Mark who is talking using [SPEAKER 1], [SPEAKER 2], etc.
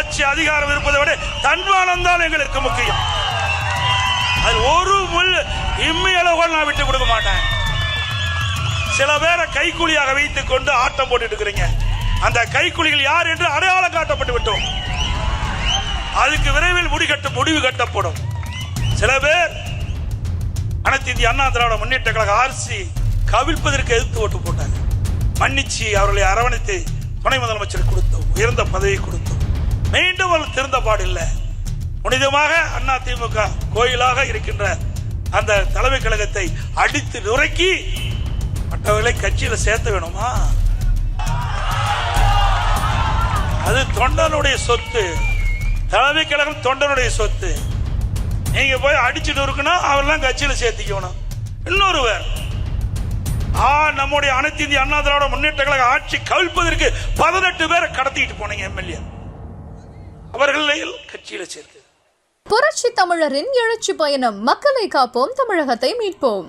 [SPEAKER 1] ஆட்சி அதிகாரம் இருப்பதை விட தன்மானம் தான் எங்களுக்கு முக்கியம். அது ஒரு முள் இம்மையளவு நான் விட்டு கொடுக்க மாட்டேன். சில பேரை கைக்கூலியாக வைத்துக் கொண்டு ஆட்டம் போட்டு இருக்கிறீங்க. அந்த கைக்கூலிகள் யார் என்று அடையாளம் காட்டப்பட்டு விட்டோம். அதுக்கு விரைவில் முடிவு கட்டப்படும். சில பேர் அனைத்து இந்திய அண்ணா திராவிட முன்னேற்ற கழக ஆர்சி கவிழ்ப்பதற்கு எதிர்த்து ஓட்டு போட்டாங்க. மன்னிச்சு அவர்களை அரவணைத்து துணை முதலமைச்சர் கொடுத்தோம், உயர்ந்த பதவி கொடுத்தோம். மீண்டும் அவர்கள் திருந்த பாடில்லை. புனிதமாக அண்ணா திமுக கோயிலாக இருக்கின்ற அந்த தலைமை கழகத்தை அடித்து நுரைக்கி மற்றவர்களை கட்சியில் சேர்த்த வேணுமா? அது தொண்டனுடைய சொத்து. தலைமை கழகம் தொண்டனுடைய சொத்து. நீங்க போய் அடிச்சுட்டு இருக்கணும், அவரெல்லாம் கட்சியில சேர்த்திக்கணும். இன்னொருவர் நம்முடைய அனைத்து இந்திய அண்ணா திராவிட முன்னேற்ற கழக ஆட்சி கவிழ்ப்பதற்கு 18 பேரை கடத்திட்டு போனீங்க எம்எல்ஏ. அவர்களை கட்சியில சேர்த்து
[SPEAKER 2] புரட்சி தமிழரின் எழுச்சி பயணம். மக்களை காப்போம், தமிழகத்தை மீட்போம்.